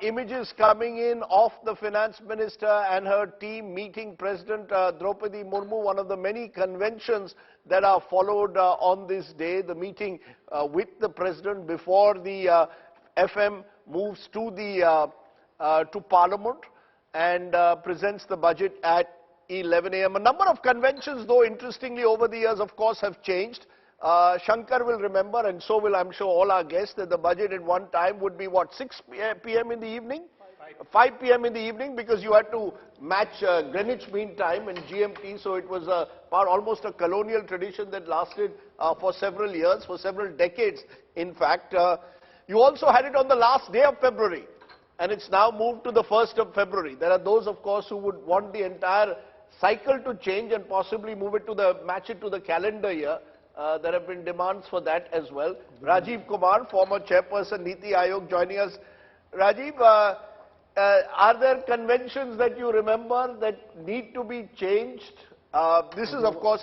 Images coming in of the finance minister and her team meeting President Droupadi Murmu, one of the many conventions that are followed on this day, the meeting with the president before the FM moves to the to Parliament and presents the budget at 11 a.m. A number of conventions, though, interestingly, over the years, of course, have changed. Shankar will remember, and so will, I'm sure, all our guests, that the budget at one time would be, what, 6 p.m. in the evening? 5 p.m. in the evening, because you had to match Greenwich Mean Time and GMT, so it was almost a colonial tradition that lasted for several years, for several decades, in fact. You also had it on the last day of February, and it's now moved to the 1st of February. There are those, of course, who would want the entire cycle to change and possibly move it to match it to the calendar year. There have been demands for that as well. Rajiv Kumar, former chairperson, Niti Aayog, joining us. Rajiv, are there conventions that you remember that need to be changed? This is, of course,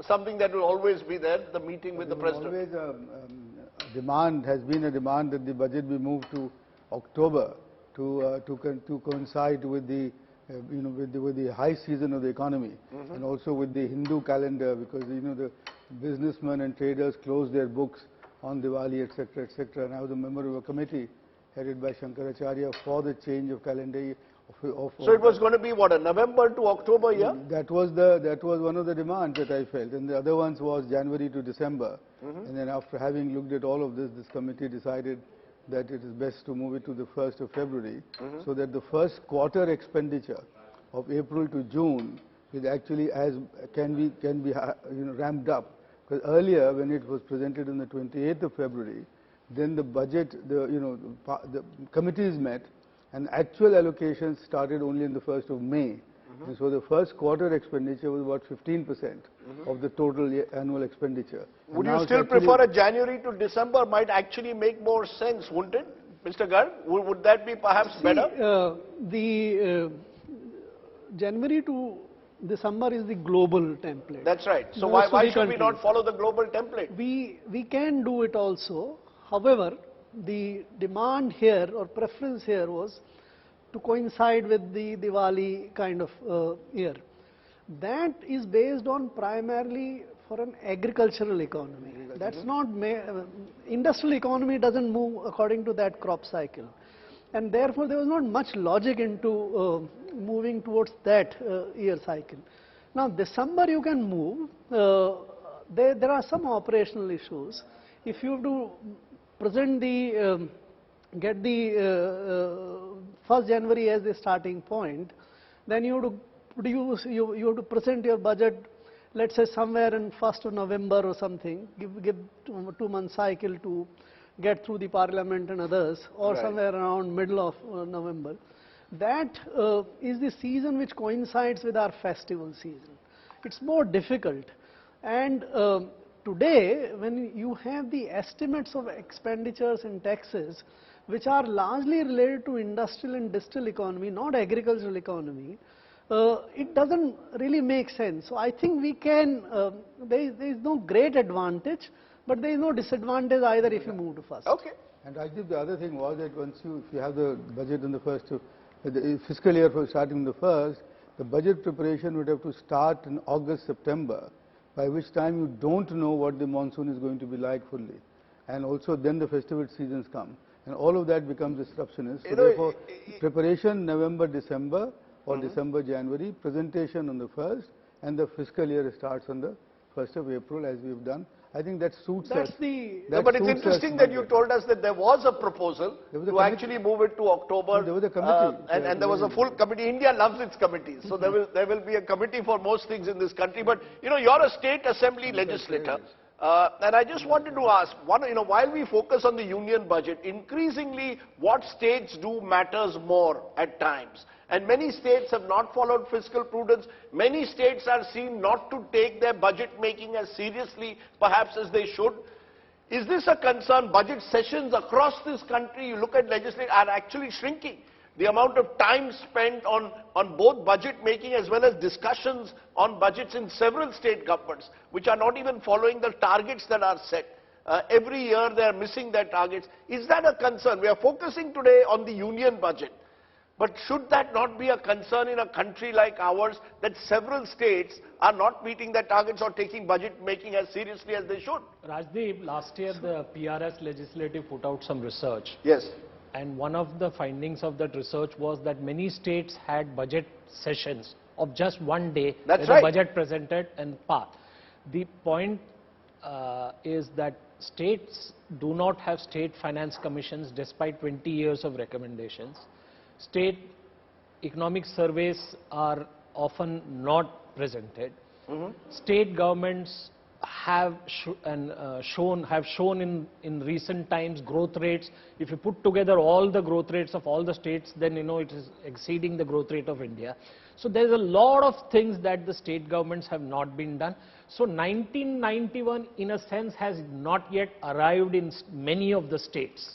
something that will always be there, the meeting with the president. Always a demand, has been a demand that the budget be moved to October to coincide with the with the high season of the economy, and also with the Hindu calendar, because the businessmen and traders close their books on Diwali, etc., etc. And I was a member of a committee headed by Shankaracharya for the change of calendar. So it was going to be what, a November to October year? That was one of the demands that I felt, and the other ones was January to December. And then after having looked at all of this committee decided that it is best to move it to the 1st of February, so that the first quarter expenditure of April to June is actually can be ramped up. Because earlier, when it was presented on the 28th of February, then the budget, the committees met, and actual allocations started only on the 1st of May. And so the first quarter expenditure was about 15% of the total annual expenditure. Would you still prefer a January to December? Might actually make more sense, wouldn't it? Mr. Garg, would that be perhaps better? The January to December is the global template. That's right. So why should we not follow the global template? We can do it also. However, the demand here or preference here was to coincide with the Diwali kind of year. That is based on primarily for an agricultural economy. That's not, industrial economy doesn't move according to that crop cycle. And therefore there was not much logic into moving towards that year cycle. Now December you can move, there are some operational issues. If you have to present get the 1st January as the starting point, then you have to produce, you have to present your budget, let's say somewhere in 1st of November or something, give 2-month cycle to get through the parliament and others, or somewhere around middle of November. That is the season which coincides with our festival season. It's more difficult. And today, when you have the estimates of expenditures and taxes, which are largely related to industrial and digital economy, not agricultural economy, it doesn't really make sense. So I think we can, there is no great advantage, but there is no disadvantage either if you move to 1st. Okay. And I think the other thing was that if you have the budget on the 1st of, the fiscal year starting on the 1st, the budget preparation would have to start in August, September, by which time you don't know what the monsoon is going to be like fully. And also then the festival seasons come. And all of that becomes disruptionist. So therefore, preparation November, December, or December, January, presentation on the 1st, and the fiscal year starts on the 1st of April, as we've done. I think that suits us. But it's interesting that you told us that there was a proposal to actually move it to October. There was a committee. And there was a full committee. India loves its committees. So there will be a committee for most things in this country. But, you're a state assembly legislator. And I just wanted to ask, while we focus on the union budget, increasingly what states do matters more at times. And many states have not followed fiscal prudence. Many states are seen not to take their budget making as seriously perhaps as they should. Is this a concern? Budget sessions across this country, you look at legislation, are actually shrinking. The amount of time spent on both budget making as well as discussions on budgets in several state governments, which are not even following the targets that are set. Every year they are missing their targets. Is that a concern? We are focusing today on the union budget. But should that not be a concern in a country like ours, that several states are not meeting their targets or taking budget making as seriously as they should? Rajdeep, last year the PRS legislative put out some research. Yes. And one of the findings of that research was that many states had budget sessions of just one day. That's where right. The budget presented and passed. The point is that states do not have state finance commissions despite 20 years of recommendations. State economic surveys are often not presented. State governments have shown in recent times growth rates. If you put together all the growth rates of all the states, then it is exceeding the growth rate of India. So there's a lot of things that the state governments have not been done. So 1991 in a sense has not yet arrived in many of the states.